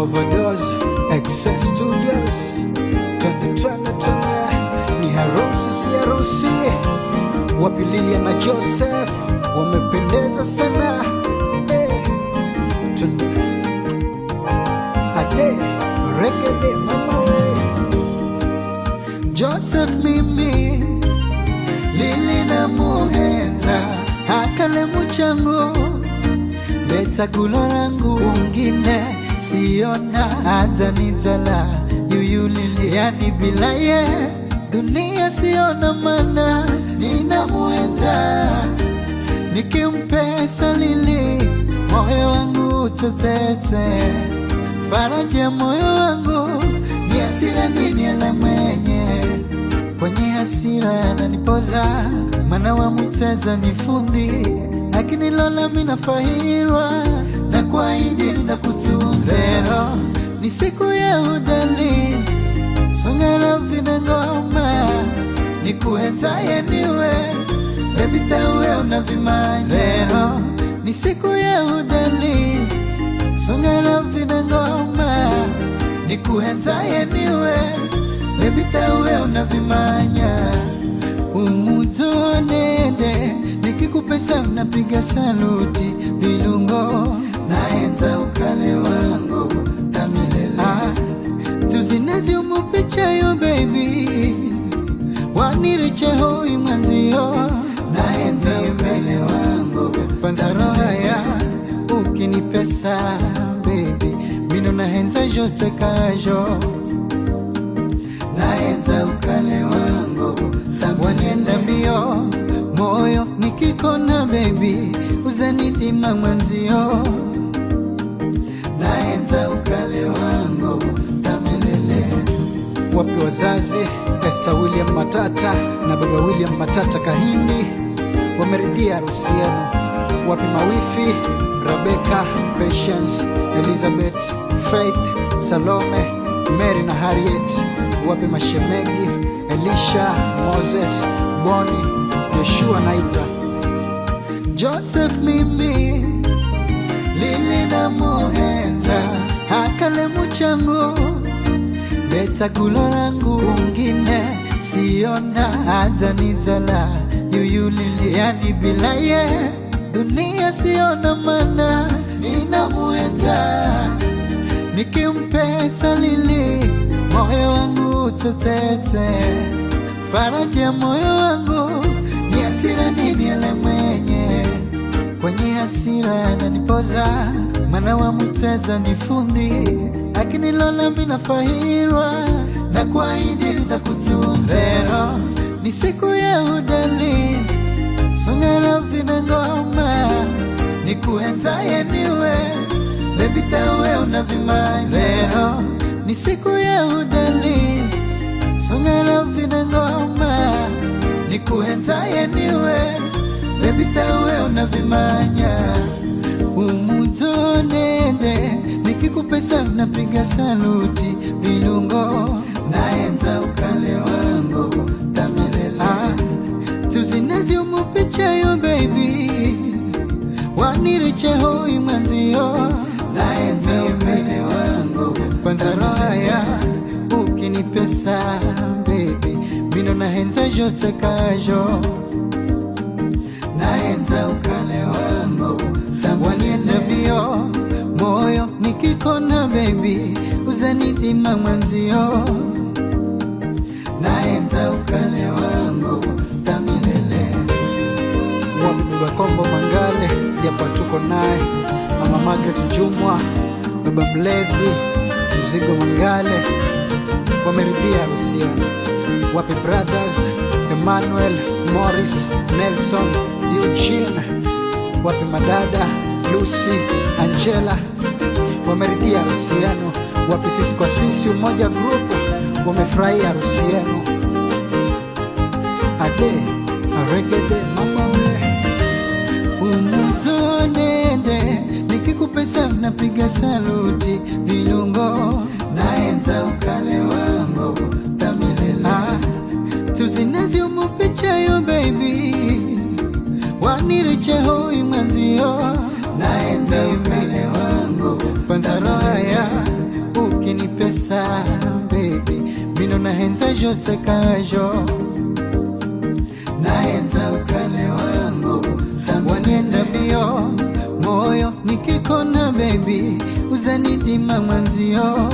Overdose Excess Studios. Twende ni harusi si harusi. Wapilia na Joseph wamependeza sana. Twende ade reggae mama we. Joseph mimi Lili na muhenza hakale muchangu leta gulo langu ungine siona hata nizala yuyu Lili yani bila ye dunia siona mana nina muhenza nikimpesa Lili moyo wangu tetete faraja moyo wangu ni hasira nini ala mwenye kwenye hasira ananipoza mana wa muteza ni fundi lakini lola mina fahirwa na kuahidi na kutunza leo ni siku ya udali songera vina ngoma ni kuenza yeniwe baby tawe unavimanya leo ni siku ya udali songera vina ngoma ni kuenza yeniwe baby tawe unavimanya umuzonende nikikupesa unapiga saluti vilungo naenza ukale wangu tamilela tuzinezi umupicha yo baby waniriche hoi manzio naenza ukale wangu panzaroha ya ukinipesa baby mino naenza jote kajo naenza ukale wangu wanienda mbio moyo nikikona baby uzanidima mwanzio naenza ukale wangu tamelele. Wapi wazazi Esther William Matata na baba William Matata Kahindi wameridhia harusi yenu? Wapi mawifi Rebecca, Patience, Elizabeth, Faith, Salome, Mary na Harriet? Wapi mashemegi Elisha, Moses, Bonnie, Yeshua na Ibra? Joseph mimi Lili na muhenza hakale muchangu leta gulo langu ungine siona hata nizala yuyu Lili yani bila ye dunia siona mana nina muhenza nikimpesa Lili moyo wangu tetete faraja moyo wangu ni hasira nini ale mwenye kwenye hasira ananipoza mana wa muteza ni fundi lakini lola mina fahirwa na kuahidi na kutunza leo ni siku ya udali songera vina ngoma ni kuenza yeniwe baby tawe unavimanya leo ni siku ya udali songera vina ngoma ni kuenza yeniwe baby tawe unavimanya umuzonende nikikupesa unapiga saluti vilungo naenza ukale wangu tamelela tuzinezi umupicha yo baby waniriche hoi manzio naenza ukale wangu panzaroha ya ukinipesa baby mino naenza jote kajo naenza ukale wangu wanienda mbio moyo nikikona baby uzanidima mwanzio naenza ukale wangu tamilele. Baba Kombo Mangale japo tuko naye mama Margaret Jumwa baba Mlezi Mzigo Mangale wameridhia harusi. Wapi brothers Emmanuel, Morris, Nelson, Eugene? Wapi madada Lucy, Angela wameridhia harusi yenu? Wapi sisi kwa sisi umoja group wamefurahia harusi yenu? Ade reggae mama we umuzonende nikikupesa napiga saluti vilungo naenza ukale wangu tamilela tuzinezi umupicha yo baby waniriche hoi manzio naenza ukale wangu panzaroha ya lelo nahenza jote kajo, naenza ukale wangu wanienda bio moyo nikikona baby uzanidima mwanzio.